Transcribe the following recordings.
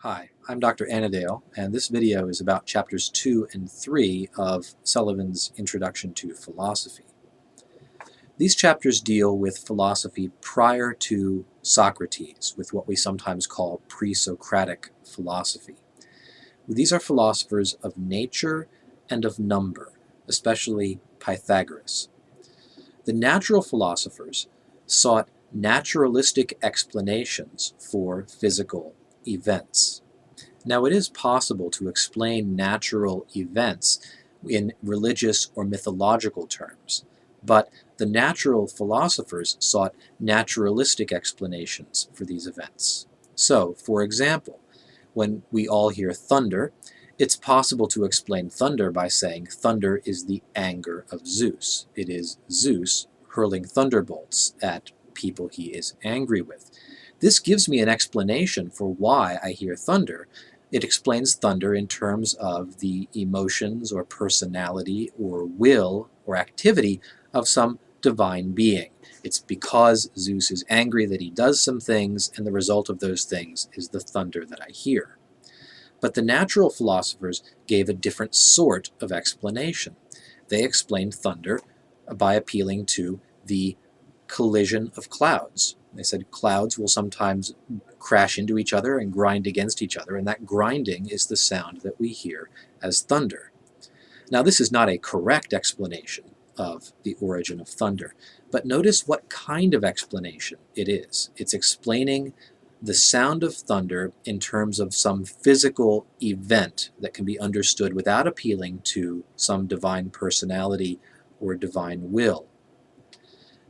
Hi, I'm Dr. Anadale, and this video is about chapters 2 and 3 of Sullivan's Introduction to Philosophy. These chapters deal with philosophy prior to Socrates, with what we sometimes call Pre-Socratic philosophy. These are philosophers of nature and of number, especially Pythagoras. The natural philosophers sought naturalistic explanations for physical events. Now, it is possible to explain natural events in religious or mythological terms, but the natural philosophers sought naturalistic explanations for these events. So, for example, when we all hear thunder, it's possible to explain thunder by saying thunder is the anger of Zeus. It is Zeus hurling thunderbolts at people he is angry with. This gives me an explanation for why I hear thunder. It explains thunder in terms of the emotions or personality or will or activity of some divine being. It's because Zeus is angry that he does some things, and the result of those things is the thunder that I hear. But the natural philosophers gave a different sort of explanation. They explained thunder by appealing to the collision of clouds. They said clouds will sometimes crash into each other and grind against each other, and that grinding is the sound that we hear as thunder. Now, this is not a correct explanation of the origin of thunder, but notice what kind of explanation it is. It's explaining the sound of thunder in terms of some physical event that can be understood without appealing to some divine personality or divine will.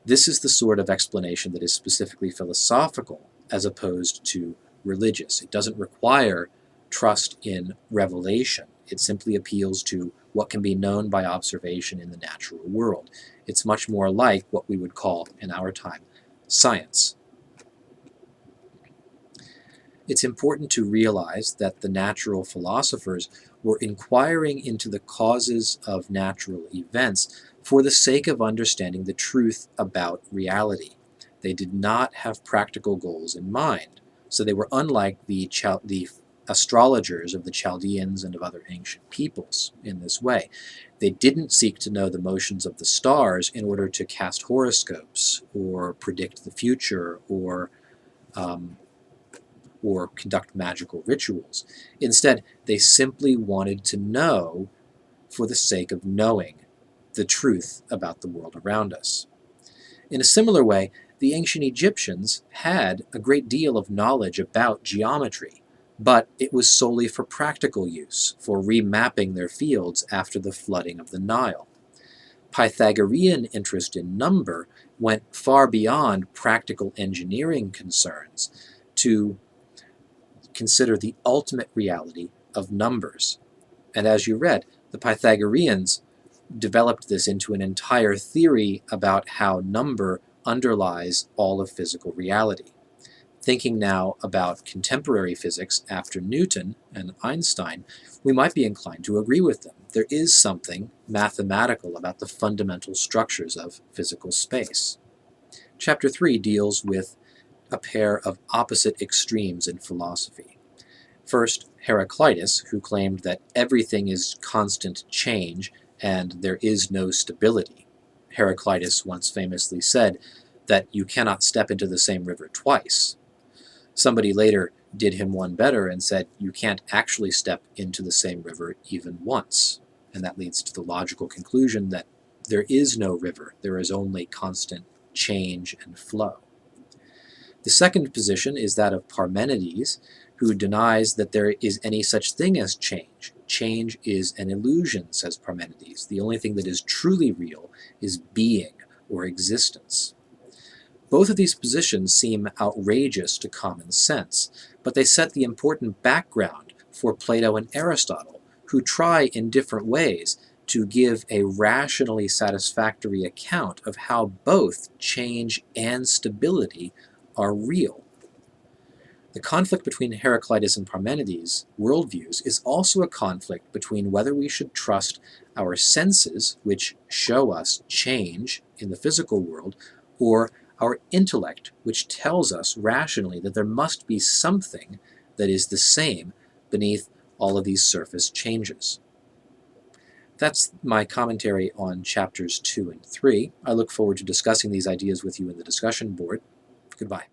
This is the sort of explanation that is specifically philosophical as opposed to religious. It doesn't require trust in revelation. It simply appeals to what can be known by observation in the natural world. It's much more like what we would call, in our time, science. It's important to realize that the natural philosophers were inquiring into the causes of natural events for the sake of understanding the truth about reality. They did not have practical goals in mind, so they were unlike the astrologers of the Chaldeans and of other ancient peoples in this way. They didn't seek to know the motions of the stars in order to cast horoscopes or predict the future or conduct magical rituals. Instead, they simply wanted to know for the sake of knowing the truth about the world around us. In a similar way, the ancient Egyptians had a great deal of knowledge about geometry, but it was solely for practical use, for remapping their fields after the flooding of the Nile. Pythagorean interest in number went far beyond practical engineering concerns to consider the ultimate reality of numbers. And as you read, the Pythagoreans developed this into an entire theory about how number underlies all of physical reality. Thinking now about contemporary physics after Newton and Einstein, we might be inclined to agree with them. There is something mathematical about the fundamental structures of physical space. Chapter 3 deals with a pair of opposite extremes in philosophy. First, Heraclitus, who claimed that everything is constant change and there is no stability. Heraclitus once famously said that you cannot step into the same river twice. Somebody later did him one better and said you can't actually step into the same river even once. And that leads to the logical conclusion that there is no river, there is only constant change and flow. The second position is that of Parmenides, who denies that there is any such thing as change. Change is an illusion, says Parmenides. The only thing that is truly real is being or existence. Both of these positions seem outrageous to common sense, but they set the important background for Plato and Aristotle, who try in different ways to give a rationally satisfactory account of how both change and stability are real. The conflict between Heraclitus and Parmenides' worldviews is also a conflict between whether we should trust our senses, which show us change in the physical world, or our intellect, which tells us rationally that there must be something that is the same beneath all of these surface changes. That's my commentary on chapters 2 and 3. I look forward to discussing these ideas with you in the discussion board. Goodbye.